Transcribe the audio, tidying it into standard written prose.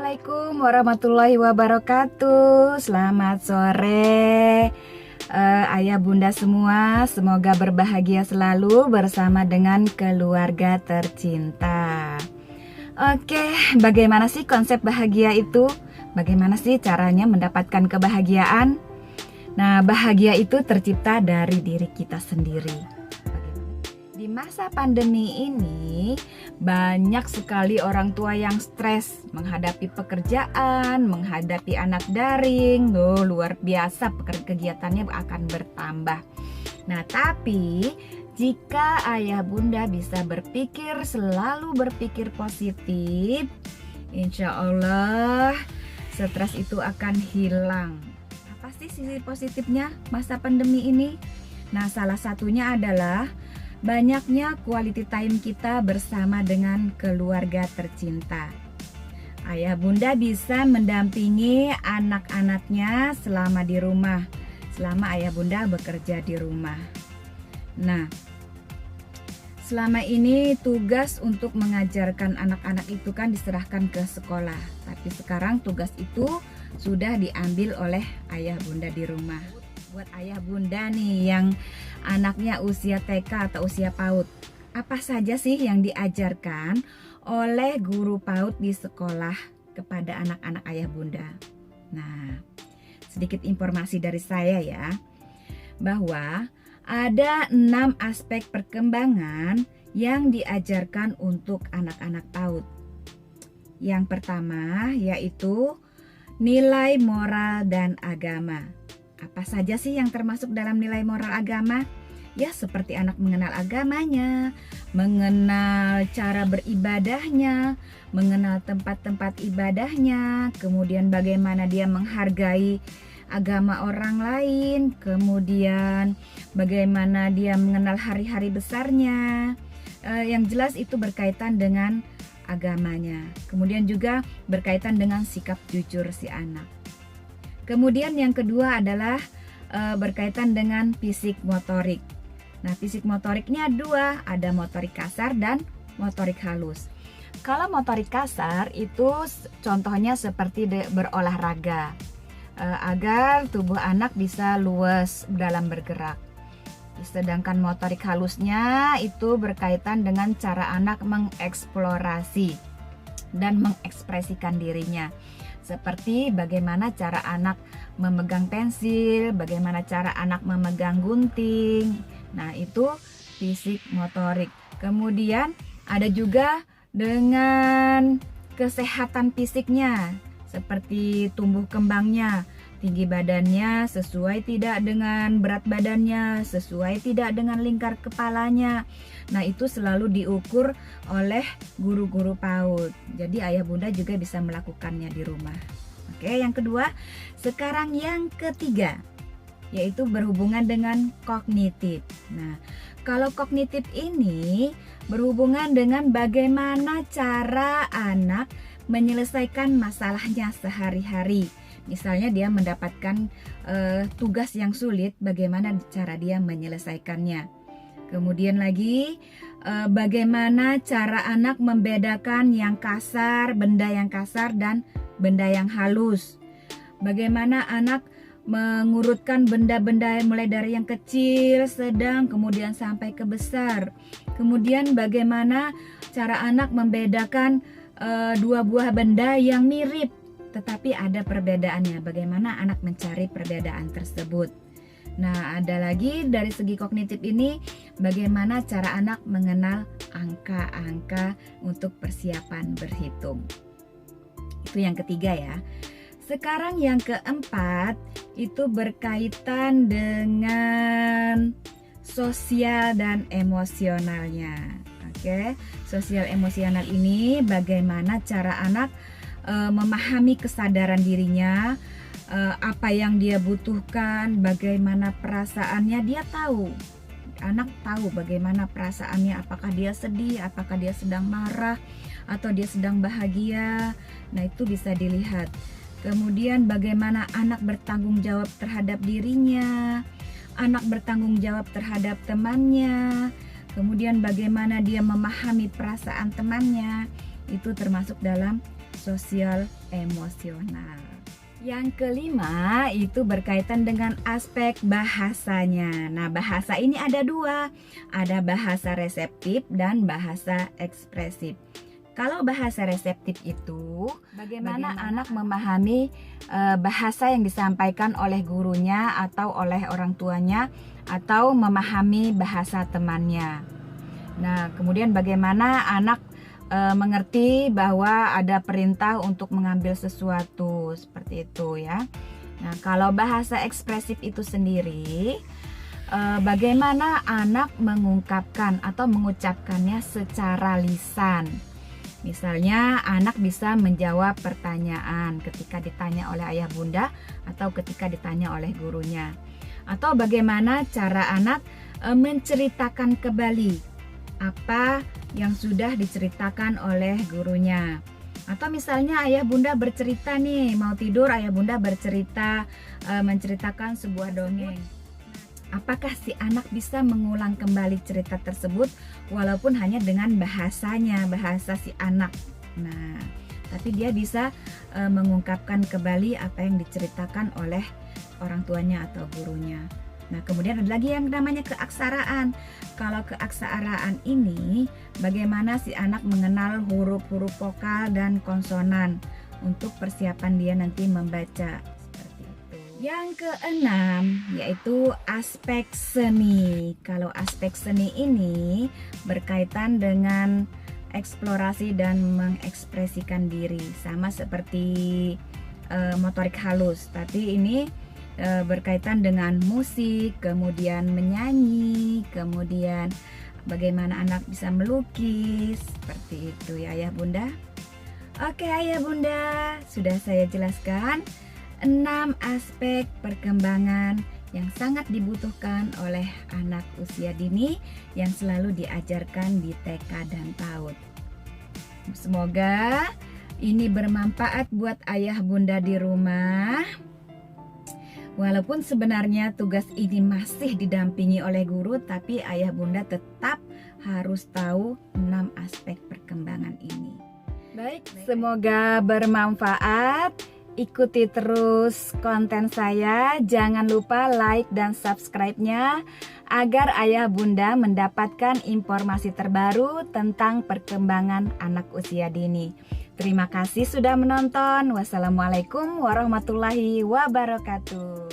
Assalamualaikum warahmatullahi wabarakatuh. Selamat sore ayah bunda semua. Semoga berbahagia selalu bersama dengan keluarga tercinta. Oke, bagaimana sih konsep bahagia itu? Bagaimana sih caranya mendapatkan kebahagiaan? Nah, bahagia itu tercipta dari diri kita sendiri. Di masa pandemi ini, banyak sekali orang tua yang stres menghadapi pekerjaan, menghadapi anak daring. Luar biasa kegiatannya akan bertambah. Nah, tapi jika ayah bunda bisa selalu berpikir positif, insya Allah stres itu akan hilang. Apa sih sisi positifnya masa pandemi ini? Nah, salah satunya adalah banyaknya quality time kita bersama dengan keluarga tercinta. Ayah bunda bisa mendampingi anak-anaknya selama di rumah, selama ayah bunda bekerja di rumah. Nah, selama ini tugas untuk mengajarkan anak-anak itu kan diserahkan ke sekolah. Tapi sekarang tugas itu sudah diambil oleh ayah bunda di rumah. Buat ayah bunda nih yang anaknya usia TK atau usia PAUD, apa saja sih yang diajarkan oleh guru PAUD di sekolah kepada anak-anak ayah bunda? Nah, sedikit informasi dari saya ya, bahwa ada 6 aspek perkembangan yang diajarkan untuk anak-anak PAUD. Yang pertama yaitu nilai moral dan agama. Apa saja sih yang termasuk dalam nilai moral agama? Ya, seperti anak mengenal agamanya, mengenal cara beribadahnya, mengenal tempat-tempat ibadahnya, kemudian bagaimana dia menghargai agama orang lain, kemudian bagaimana dia mengenal hari-hari besarnya. Yang jelas itu berkaitan dengan agamanya. Kemudian juga berkaitan dengan sikap jujur si anak. Kemudian yang kedua adalah berkaitan dengan fisik motorik. Nah, fisik motoriknya dua, ada motorik kasar dan motorik halus. Kalau motorik kasar itu contohnya seperti berolahraga, agar tubuh anak bisa luas dalam bergerak. Sedangkan motorik halusnya itu berkaitan dengan cara anak mengeksplorasi dan mengekspresikan dirinya. Seperti bagaimana cara anak memegang pensil, bagaimana cara anak memegang gunting. Nah, itu fisik motorik. Kemudian ada juga dengan kesehatan fisiknya, seperti tumbuh kembangnya, tinggi badannya sesuai tidak dengan berat badannya, sesuai tidak dengan lingkar kepalanya. Nah, itu selalu diukur oleh guru-guru PAUD. Jadi ayah bunda juga bisa melakukannya di rumah. Oke, yang kedua. Sekarang yang ketiga, yaitu berhubungan dengan kognitif. Nah, kalau kognitif ini berhubungan dengan bagaimana cara anak menyelesaikan masalahnya sehari-hari. Misalnya dia mendapatkan tugas yang sulit, bagaimana cara dia menyelesaikannya. Kemudian lagi bagaimana cara anak membedakan yang kasar, benda yang kasar dan benda yang halus. Bagaimana anak mengurutkan benda-benda mulai dari yang kecil, sedang, kemudian sampai ke besar. Kemudian bagaimana cara anak membedakan dua buah benda yang mirip tetapi ada perbedaannya, bagaimana anak mencari perbedaan tersebut. Nah, ada lagi dari segi kognitif ini, bagaimana cara anak mengenal angka-angka untuk persiapan berhitung. Itu yang ketiga ya. Sekarang yang keempat, itu berkaitan dengan sosial dan emosionalnya. Oke, sosial emosional ini bagaimana cara anak memahami kesadaran dirinya, apa yang dia butuhkan, bagaimana perasaannya, dia tahu. Anak tahu bagaimana perasaannya, apakah dia sedih, apakah dia sedang marah, atau dia sedang bahagia. Nah, itu bisa dilihat. Kemudian bagaimana anak bertanggung jawab terhadap dirinya, anak bertanggung jawab terhadap temannya, kemudian bagaimana dia memahami perasaan temannya. Itu termasuk dalam sosial emosional. Yang kelima itu berkaitan dengan aspek bahasanya. Nah, bahasa ini ada dua, ada bahasa reseptif dan bahasa ekspresif. Kalau bahasa reseptif itu bagaimana anak memahami bahasa yang disampaikan oleh gurunya atau oleh orang tuanya, atau memahami bahasa temannya. Nah, kemudian bagaimana anak mengerti bahwa ada perintah untuk mengambil sesuatu, seperti itu ya. Nah, kalau bahasa ekspresif itu sendiri, bagaimana anak mengungkapkan atau mengucapkannya secara lisan. Misalnya anak bisa menjawab pertanyaan ketika ditanya oleh ayah bunda atau ketika ditanya oleh gurunya. Atau bagaimana cara anak menceritakan kembali apa yang sudah diceritakan oleh gurunya. Atau misalnya ayah bunda bercerita nih, mau tidur ayah bunda bercerita, menceritakan sebuah dongeng. Apakah si anak bisa mengulang kembali cerita tersebut walaupun hanya dengan bahasanya, bahasa si anak. Nah, tapi dia bisa mengungkapkan kembali apa yang diceritakan oleh orang tuanya atau gurunya. Nah, kemudian ada lagi yang namanya keaksaraan. Kalau keaksaraan ini, bagaimana si anak mengenal huruf-huruf vokal dan konsonan untuk persiapan dia nanti membaca. Seperti itu. Yang keenam, yaitu aspek seni. Kalau aspek seni ini berkaitan dengan eksplorasi dan mengekspresikan diri. Sama seperti motorik halus. Tapi ini berkaitan dengan musik, kemudian menyanyi, kemudian bagaimana anak bisa melukis, seperti itu ya ayah bunda. Oke ayah bunda, sudah saya jelaskan 6 aspek perkembangan yang sangat dibutuhkan oleh anak usia dini yang selalu diajarkan di TK dan PAUD. Semoga ini bermanfaat buat ayah bunda di rumah. Walaupun sebenarnya tugas ini masih didampingi oleh guru, tapi ayah bunda tetap harus tahu 6 aspek perkembangan ini. Baik, semoga bermanfaat. Ikuti terus konten saya. Jangan lupa like dan subscribe-nya agar ayah bunda mendapatkan informasi terbaru tentang perkembangan anak usia dini. Terima kasih sudah menonton. Wassalamualaikum warahmatullahi wabarakatuh.